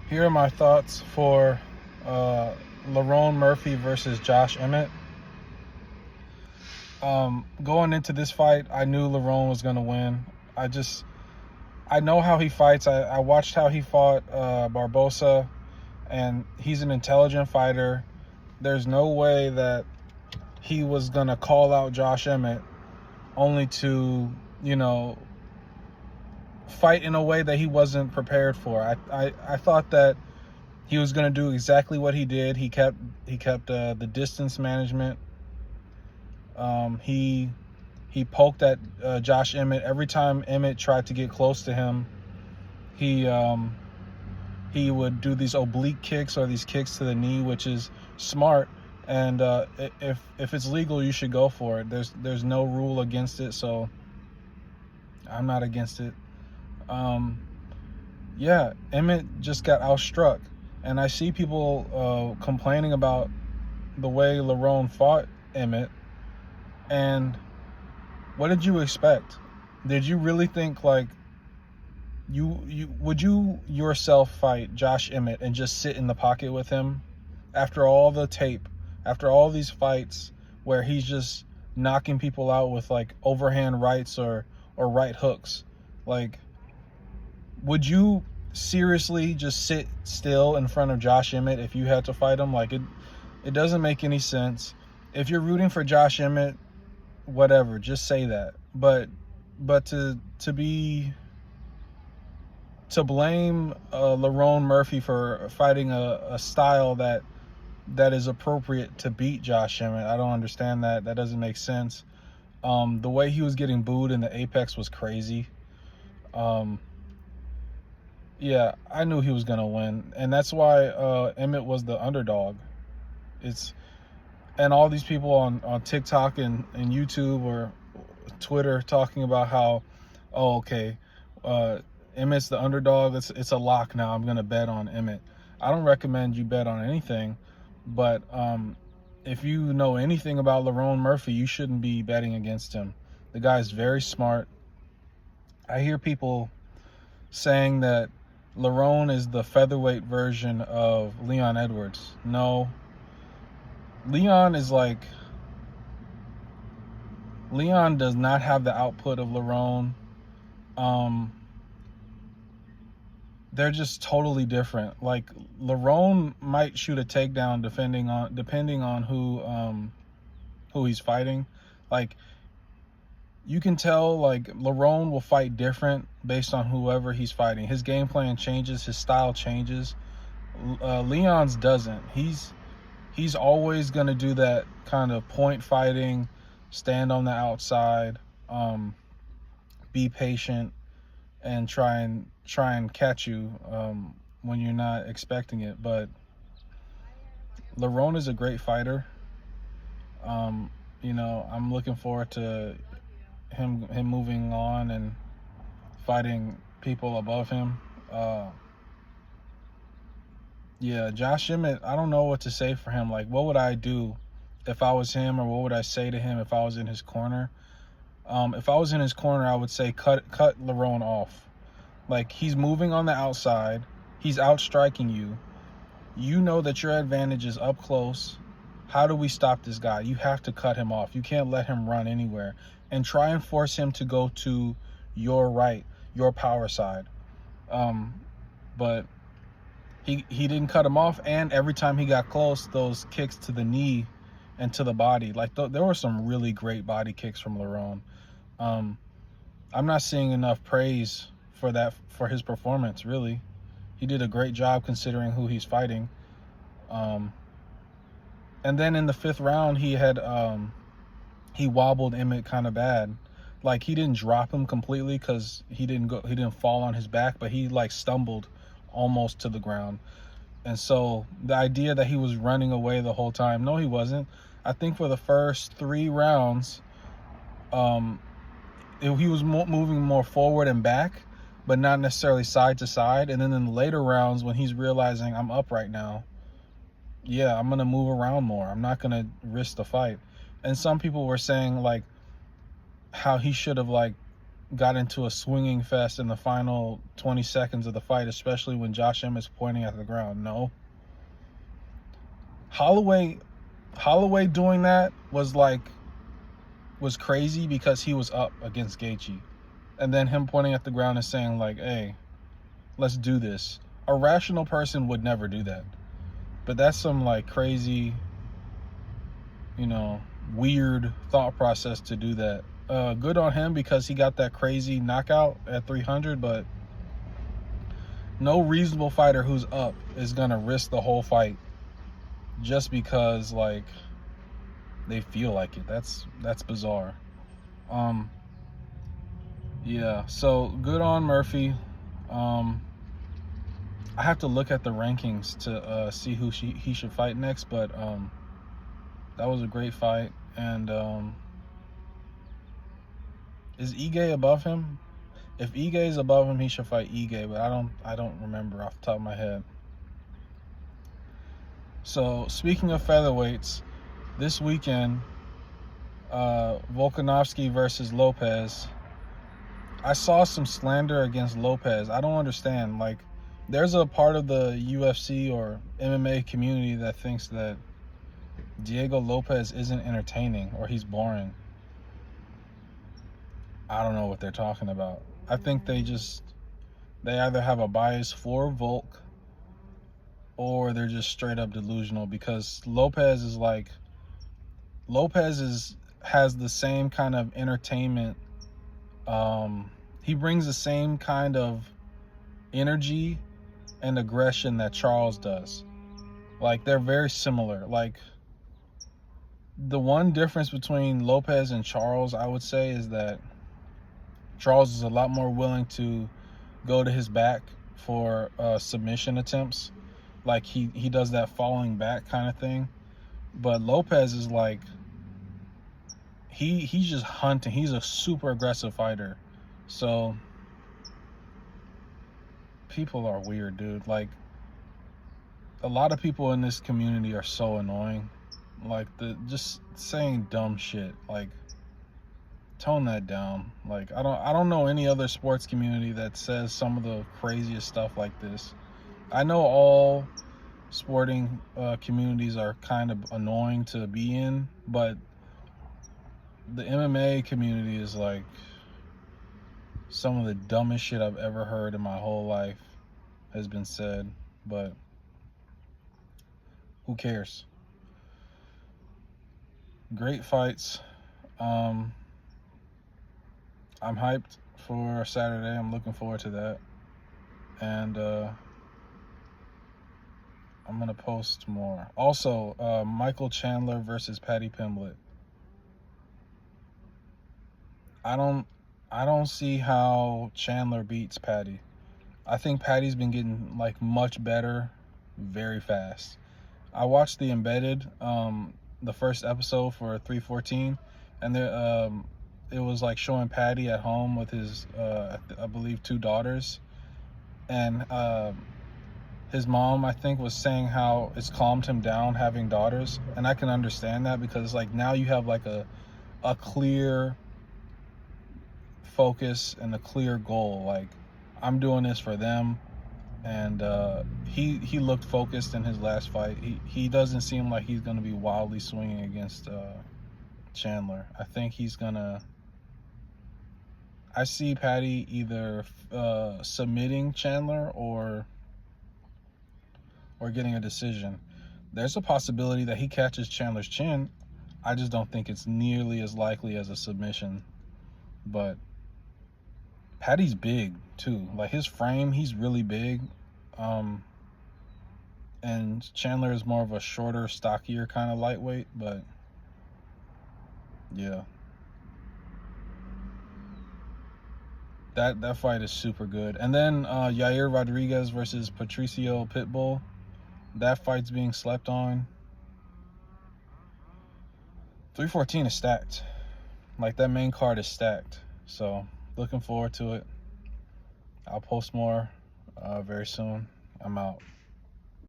Here are my thoughts for Lerone Murphy versus Josh Emmett. Going into this fight, I knew Lerone was going to win. I know how he fights. I watched how he fought Barbosa, and he's an intelligent fighter. There's no way that he was going to call out Josh Emmett only to, fight in a way that he wasn't prepared for. I thought that he was going to do exactly what he did. He kept the distance management. He poked at Josh Emmett every time Emmett tried to get close to him. He would do these oblique kicks or these kicks to the knee, which is smart. And if it's legal, you should go for it. There's no rule against it, so I'm not against it. Yeah, Emmett just got outstruck, and I see people complaining about the way Lerone fought Emmett. And what did you expect? Did you really think like would you yourself fight Josh Emmett and just sit in the pocket with him after all the tape, after all these fights where he's just knocking people out with like overhand rights or right hooks? Like, would you seriously just sit still in front of Josh Emmett if you had to fight him? Like, it doesn't make any sense. If you're rooting for Josh Emmett, whatever, just say that. But to blame Lerone Murphy for fighting a style that is appropriate to beat Josh Emmett, I don't understand that. That doesn't make sense. The way he was getting booed in the Apex was crazy. Yeah, I knew he was gonna win, and that's why Emmett was the underdog. And all these people on TikTok and YouTube or Twitter talking about how, oh, okay, Emmett's the underdog. It's a lock now. I'm gonna bet on Emmett. I don't recommend you bet on anything, but if you know anything about Lerone Murphy, you shouldn't be betting against him. The guy's very smart. I hear people saying that Lerone is the featherweight version of Leon Edwards. No. Leon does not have the output of Lerone. They're just totally different. Like, Lerone might shoot a takedown depending on who he's fighting. Like, you can tell like Lerone will fight different based on whoever he's fighting. His game plan changes, his style changes. Leon's doesn't. He's always going to do that kind of point fighting, stand on the outside, be patient, and try and catch you when you're not expecting it. But Lerone is a great fighter. I'm looking forward to him moving on and fighting people above him. Yeah, Josh Emmett, I don't know what to say for him. Like, what would I do if I was him, or what would I say to him if I was in his corner? If I was in his corner, I would say cut Lerone off. Like, he's moving on the outside. He's outstriking you. You know that your advantage is up close. How do we stop this guy? You have to cut him off. You can't let him run anywhere. And try and force him to go to your right, your power side. But he didn't cut him off, and every time he got close, those kicks to the knee and to the body, like there were some really great body kicks from Lerone. I'm not seeing enough praise for his performance, really. He did a great job considering who he's fighting. And then in the 5th round, he wobbled Emmett kind of bad. Like, he didn't drop him completely because he didn't fall on his back, but he like stumbled almost to the ground. And so the idea that he was running away the whole time, no, he wasn't. I think for the first 3 rounds, he was moving more forward and back, but not necessarily side to side. And then in the later rounds, when he's realizing I'm up right now, yeah, I'm gonna move around more. I'm not gonna risk the fight. And some people were saying like how he should have like got into a swinging fest in the final 20 seconds of the fight, especially when Josh Emmett's pointing at the ground. No. Holloway doing that was crazy because he was up against Gaethje. And then him pointing at the ground and saying like, hey, let's do this. A rational person would never do that. But that's some like crazy, weird thought process to do that. Good on him because he got that crazy knockout at 300, but no reasonable fighter who's up is going to risk the whole fight just because like they feel like it. That's bizarre. Yeah, so good on Murphy. I have to look at the rankings to see who he should fight next, but that was a great fight. And is Ige above him? If Ige is above him, he should fight Ige, but I don't remember off the top of my head. So speaking of featherweights, this weekend, Volkanovski versus Lopez. I saw some slander against Lopez. I don't understand. Like, there's a part of the UFC or MMA community that thinks that Diego Lopez isn't entertaining or he's boring. I don't know what they're talking about. I think they either have a bias for Volk or they're just straight up delusional, because Lopez has the same kind of entertainment. He brings the same kind of energy and aggression that Charles does. Like, they're very similar. Like, the one difference between Lopez and Charles, I would say, is that Charles is a lot more willing to go to his back for submission attempts. Like, he does that falling back kind of thing. But Lopez is like, he's just hunting. He's a super aggressive fighter. So people are weird, dude. Like, a lot of people in this community are so annoying. Like, just saying dumb shit. Like, tone that down. Like, I don't know any other sports community that says some of the craziest stuff like this. I know all sporting communities are kind of annoying to be in, but the MMA community is like some of the dumbest shit I've ever heard in my whole life has been said. But who cares? Great fights. I'm hyped for Saturday. I'm looking forward to that. And I'm going to post more. Also, Michael Chandler versus Paddy Pimblett. I don't see how Chandler beats Paddy. I think Paddy's been getting like much better very fast. I watched the Embedded, the first episode for 314, and there it was like showing Paddy at home with his I believe 2 daughters, and his mom, I think, was saying how it's calmed him down having daughters, and I can understand that, because like now you have like a clear focus and a clear goal. Like, I'm doing this for them. And he looked focused in his last fight. He doesn't seem like he's going to be wildly swinging against Chandler. I think I see Paddy either submitting Chandler or getting a decision. There's a possibility that he catches Chandler's chin. I just don't think it's nearly as likely as a submission. But Paddy's big too. Like, his frame, he's really big. And Chandler is more of a shorter, stockier kind of lightweight. But yeah, that fight is super good. And then Yair Rodriguez versus Patricio Pitbull. That fight's being slept on. 314 is stacked. Like, that main card is stacked. So looking forward to it. I'll post more very soon. I'm out.